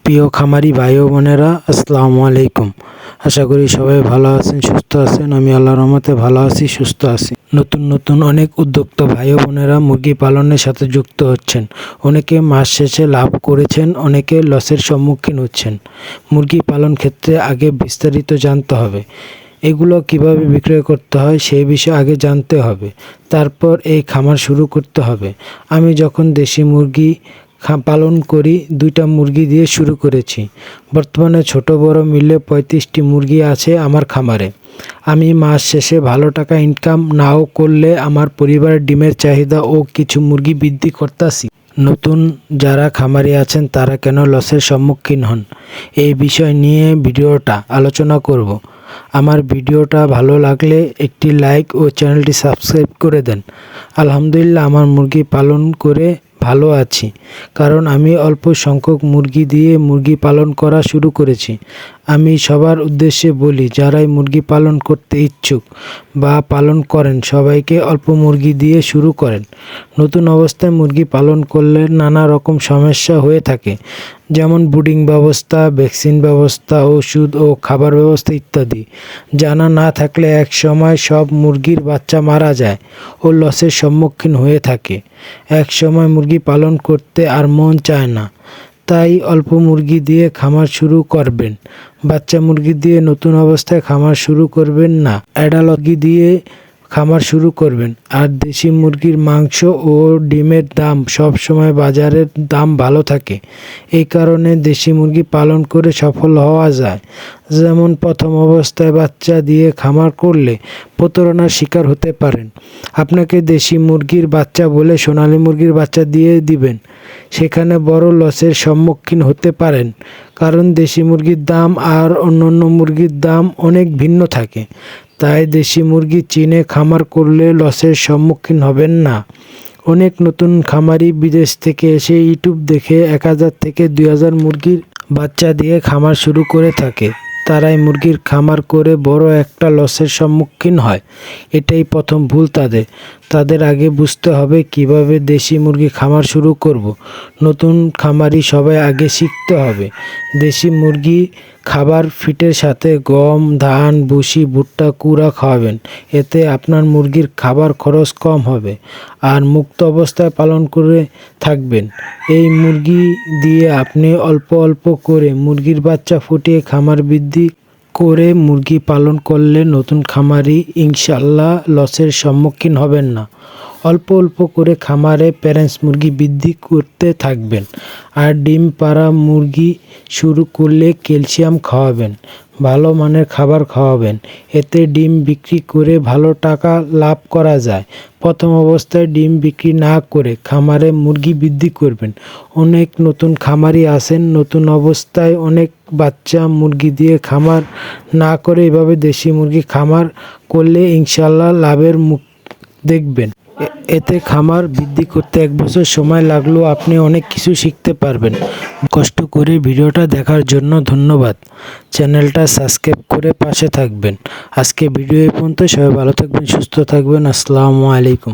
প্রিয় খামারি ভাই ও বোনেরা, আসসালামু আলাইকুম। আশা করি সবাই ভালো আছেন, সুস্থ আছেন। আমি আল্লাহর রহমতে ভালো আছি, সুস্থ আছি। নতুন অনেক উদ্যোক্তা ভাই ও বোনেরা মুরগি পালনের সাথে যুক্ত হচ্ছেন। অনেকে মাস শেষে লাভ করেছেন, অনেকে লসের সম্মুখীন হচ্ছেন। মুরগি পালন ক্ষেত্রে আগে বিস্তারিত জানতে হবে। এগুলো কিভাবে বিক্রয় করতে হয় সেই বিষয়ে আগে জানতে হবে, তারপর এই খামার শুরু করতে হবে। আমি যখন দেশি মুরগি পালন করি, 2টা মুরগি দিয়ে শুরু করেছি। বর্তমানে ছোট বড় মিলে 35টি মুরগি আছে আমার খামারে। আমি মাস শেষে ভালো টাকা ইনকাম নাও করলে আমার পরিবারের ডিমের চাহিদা ও কিছু মুরগি বৃদ্ধি করতেছি। নতুন যারা খামারি আছেন তারা কেন লসের সম্মুখীন হন, এই বিষয় নিয়ে ভিডিওটা আলোচনা করব। আমার ভিডিওটা ভালো লাগলে একটি লাইক ও চ্যানেলটি সাবস্ক্রাইব করে দেন। আলহামদুলিল্লাহ, আমার মুরগি পালন করে ভালো আছি, কারণ আমি অল্প সংখ্যক মুরগি দিয়ে মুরগি পালন করা শুরু করেছি। আমি সবার উদ্দেশ্যে বলি, যারাই মুরগি পালন করতে ইচ্ছুক বা পালন করেন সবাইকে অল্প মুরগি দিয়ে শুরু করেন। নতুন অবস্থায় মুরগি পালন করলে নানা রকম সমস্যা হয়ে থাকে, যেমন ব্রুডিং ব্যবস্থা, ভ্যাকসিন ব্যবস্থা, ওষুধ ও খাবার ব্যবস্থা ইত্যাদি। জানা না থাকলে এক সময় সব মুরগির বাচ্চা মারা যায় ও লসের সম্মুখীন হয়ে থাকে। এক সময় মুরগি পালন করতে আর মন চায় না, তাই অল্প মুরগি দিয়ে খামার শুরু করবেন। বাচ্চা মুরগি দিয়ে নতুন অবস্থায় খামার শুরু করবেন না, অ্যাডাল্ট মুরগি দিয়ে খামার শুরু করবেন। আর দেশি মুরগির মাংস ও ডিমের দাম সব সময় বাজারের দাম ভালো থাকে, এই কারণে দেশি মুরগি পালন করে সফল হওয়া যায়। যেমন প্রথম অবস্থায় বাচ্চা দিয়ে খামার করলে প্রতারণার শিকার হতে পারেন। আপনাকে দেশি মুরগির বাচ্চা বলে সোনালী মুরগির বাচ্চা দিয়ে দিবেন, সেখানে বড় লসের সম্মুখীন হতে পারেন, কারণ দেশি মুরগির দাম আর অন্যান্য মুরগির দাম অনেক ভিন্ন থাকে। তাই দেশি মুরগি চিনে খামার করলে লসের সম্মুখীন হবেন না। অনেক নতুন খামারি বিদেশ থেকে এসে ইউটিউব দেখে 1000 থেকে 2000 মুরগির বাচ্চা দিয়ে খামার শুরু করে থাকে। তারাই মুরগির খামার করে বড় একটা লসের সম্মুখীন হয়। এটাই প্রথম ভুল তাদের আগে বুঝতে হবে কিভাবে দেশি মুরগি খামার শুরু করব। নতুন খামারি সবাই আগে শিখতে হবে। দেশি মুরগি খাবার ফিটের সাথে গম, ধান, ভুসি, ভুট্টা, কুড়া খাওয়াবেন। এতে আপনার মুরগির খাবার খরচ কম হবে আর মুক্ত অবস্থায় পালন করে থাকবেন। এই মুরগি দিয়ে আপনি অল্প অল্প করে মুরগির বাচ্চা ফুটিয়ে খামার বৃদ্ধি করে মুরগি পালন করলে নতুন খামারি ইনশাআল্লাহ লসের সম্মুখীন হবেন না। অল্প অল্প করে খামারে প্যারেন্টস মুরগি বৃদ্ধি করতে থাকবেন। আর ডিম পাড়া মুরগি শুরু করলে ক্যালসিয়াম খাওয়াবেন, ভালো মানের খাবার খাওয়াবেন। এতে ডিম বিক্রি করে ভালো টাকা লাভ করা যায়। প্রথম অবস্থায় ডিম বিক্রি না করে খামারে মুরগি বৃদ্ধি করবেন। অনেক নতুন খামারি আছেন, নতুন অবস্থায় অনেক বাচ্চা মুরগি দিয়ে খামার না করে এভাবে দেশি মুরগি খামার করলে ইনশাআল্লাহ লাভের মুখ দেখবেন। এতে খামার বৃদ্ধি করতে 1 বছর সময় লাগলেও আপনি অনেক কিছু শিখতে পারবেন। কষ্ট করে ভিডিওটা দেখার জন্য ধন্যবাদ। চ্যানেলটা সাবস্ক্রাইব করে পাশে থাকবেন। আজকে ভিডিও এই পর্যন্ত। সবাই ভালো থাকবেন, সুস্থ থাকবেন। আসসালামু আলাইকুম।